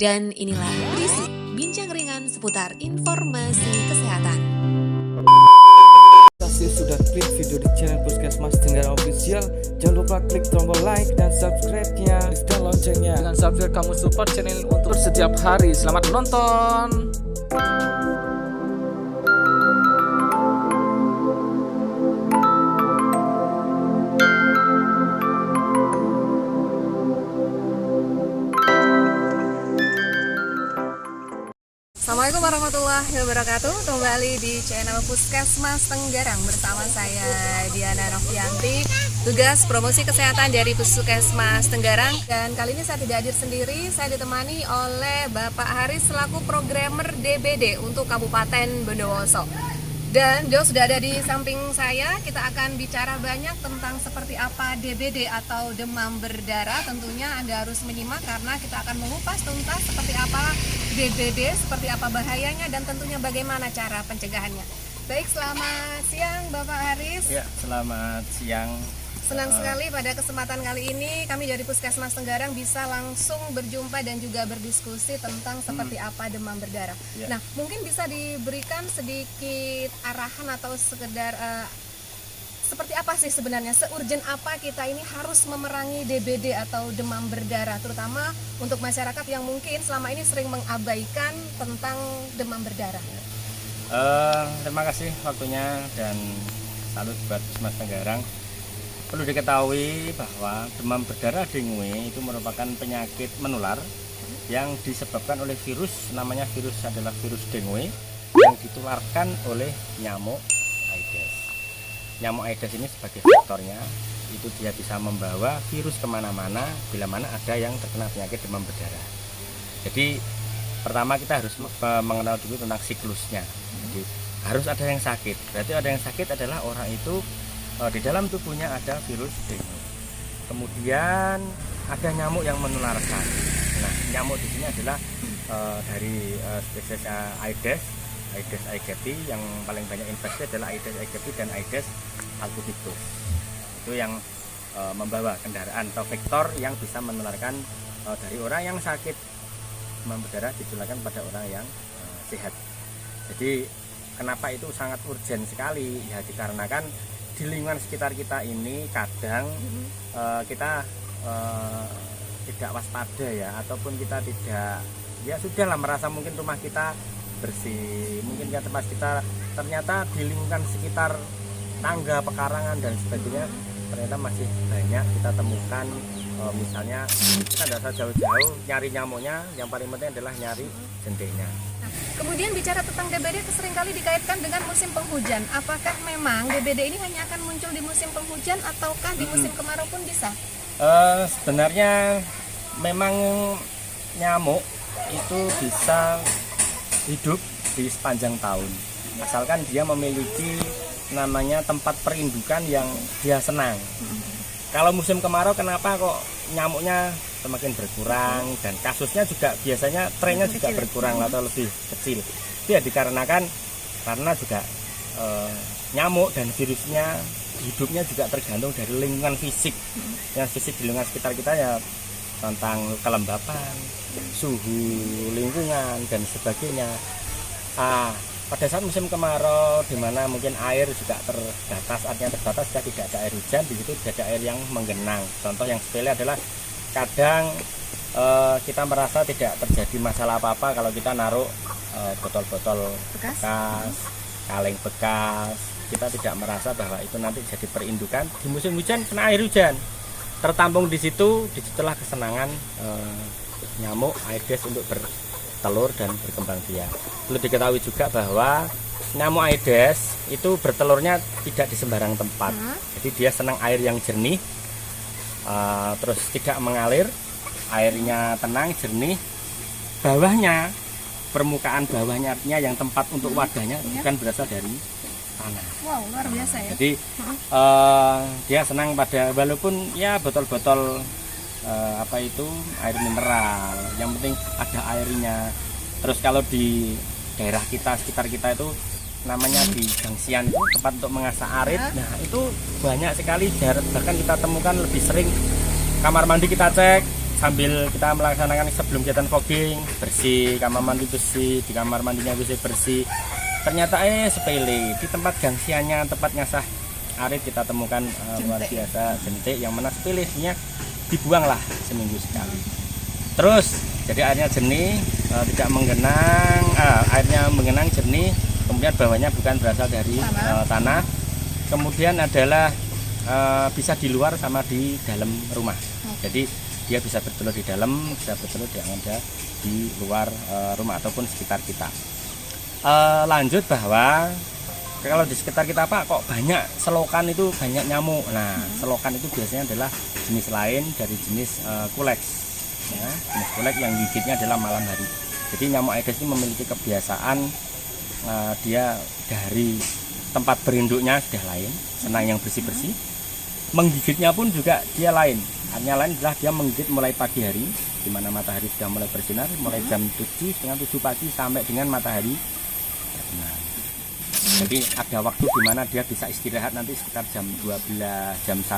Dan inilah berisi bincang ringan seputar informasi kesehatan. Sudah klik video di channel Puskesmas Tenggara Official, jangan lupa klik tombol like dan subscribe-nya dan loncengnya. Dengan subscribe kamu support channel untuk setiap hari. Selamat menonton. Assalamualaikum warahmatullahi wabarakatuh. Kembali di channel Puskesmas Tenggarang bersama saya Diana Novianti, tugas promosi kesehatan dari Puskesmas Tenggarang. Dan kali ini saya tidak hadir sendiri, saya ditemani oleh Bapak Haris selaku programmer DBD untuk Kabupaten Bondowoso. Dan beliau sudah ada di samping saya. Kita akan bicara banyak tentang seperti apa DBD atau demam berdarah. Tentunya Anda harus menyimak karena kita akan mengupas tuntas seperti apa DBD, seperti apa bahayanya, dan tentunya bagaimana cara pencegahannya. Baik, selamat siang Bapak Haris. Ya, selamat siang. Senang sekali pada kesempatan kali ini kami dari Puskesmas Tenggarang bisa langsung berjumpa dan juga berdiskusi tentang seperti apa demam berdarah. Ya. Nah, mungkin bisa diberikan sedikit arahan atau sekedar seperti apa sih sebenarnya, seurgen apa kita ini harus memerangi DBD atau demam berdarah, terutama untuk masyarakat yang mungkin selama ini sering mengabaikan tentang demam berdarah. Terima kasih waktunya dan salut buat Puskesmas Tenggarang. Perlu diketahui bahwa demam berdarah dengue itu merupakan penyakit menular yang disebabkan oleh virus, namanya virus adalah virus dengue yang ditularkan oleh nyamuk Aedes. Nyamuk Aedes ini sebagai vektornya, itu dia bisa membawa virus kemana-mana bila mana ada yang terkena penyakit demam berdarah. Jadi pertama kita harus mengenal dulu tentang siklusnya. Jadi harus ada yang sakit, berarti ada yang sakit adalah orang itu di dalam tubuhnya ada virus dengue. Kemudian ada nyamuk yang menularkan. Nah, nyamuk di sini adalah dari spesies Aedes aegypti. Yang paling banyak infeksi adalah Aedes aegypti dan Aedes albopictus. Itu yang membawa kendaraan atau vektor yang bisa menularkan dari orang yang sakit demam berdarah ditularkan pada orang yang sehat. Jadi kenapa itu sangat urgen sekali? Ya dikarenakan di lingkungan sekitar kita ini kadang kita tidak waspada ya, ataupun kita tidak, ya sudahlah, merasa mungkin rumah kita bersih, mungkin tempat kita ternyata di lingkungan sekitar tangga, pekarangan dan sebagainya ternyata masih banyak kita temukan. Misalnya kita tidak usah jauh-jauh nyari nyamuknya, yang paling penting adalah nyari jentiknya. Nah, kemudian bicara tentang DBD seringkali dikaitkan dengan musim penghujan. Apakah memang DBD ini hanya akan muncul di musim penghujan ataukah di musim kemarau pun bisa? Sebenarnya memang nyamuk itu bisa hidup di sepanjang tahun, asalkan dia memiliki namanya tempat perindukan yang dia senang. Kalau musim kemarau kenapa kok nyamuknya semakin berkurang dan kasusnya juga biasanya trennya juga berkurang atau lebih kecil? Itu ya dikarenakan karena juga nyamuk dan virusnya hidupnya juga tergantung dari lingkungan fisik. Yang fisik di lingkungan sekitar kita ya tentang kelembapan, suhu lingkungan dan sebagainya. Pada saat musim kemarau di mana mungkin air juga terbatas, artinya terbatas, sudah tidak ada air hujan, di situ tidak ada air yang menggenang. Contoh yang sepele adalah kadang kita merasa tidak terjadi masalah apa-apa kalau kita naruh botol-botol bekas, kaleng bekas. Kita tidak merasa bahwa itu nanti jadi perindukan. Di musim hujan kena air hujan, tertampung di situ, disitulah kesenangan nyamuk Aedes untuk bertelur dan berkembang biak. Perlu diketahui juga bahwa nyamuk Aedes itu bertelurnya tidak di sembarang tempat. Jadi dia senang air yang jernih, terus tidak mengalir, airnya tenang, jernih. Bawahnya, permukaan bawahnya artinya yang tempat untuk wadahnya bukan berasal dari tanah. Wow, luar biasa ya. Jadi dia senang pada, walaupun ya botol-botol air mineral, yang penting ada airnya. Terus kalau di daerah kita, sekitar kita itu namanya di gangsian itu tempat untuk mengasah arit. Nah itu banyak sekali, bahkan kita temukan lebih sering kamar mandi kita cek sambil kita melaksanakan sebelum kegiatan fogging, bersih kamar mandi, bersih di kamar mandinya bersih. Ternyata sepele, di tempat gangsiannya, tempat ngasah arit kita temukan luar biasa jentik yang mana sepele, dibuanglah seminggu sekali. Terus jadi airnya jernih, tidak menggenang, airnya menggenang jernih, kemudian bawahnya bukan berasal dari tanah. Kemudian adalah bisa di luar sama di dalam rumah. Jadi dia bisa bertelur di dalam, bisa bertelur yang ada di luar rumah ataupun sekitar kita. Lanjut bahwa kalau di sekitar kita Pak kok banyak selokan itu banyak nyamuk. Nah, selokan itu biasanya adalah jenis lain dari jenis kuleks. Ya, jenis kuleks yang gigitnya adalah malam hari. Jadi nyamuk Aedes ini memiliki kebiasaan dia dari tempat berinduknya sudah lain, senang yang bersih-bersih. Menggigitnya pun juga dia lain. Artinya lain adalah dia menggigit mulai pagi hari, di mana matahari sudah mulai bersinar, mulai jam 7, setengah 7 pagi sampai dengan matahari bersinar. Jadi ada waktu di mana dia bisa istirahat nanti sekitar jam 12, jam 1.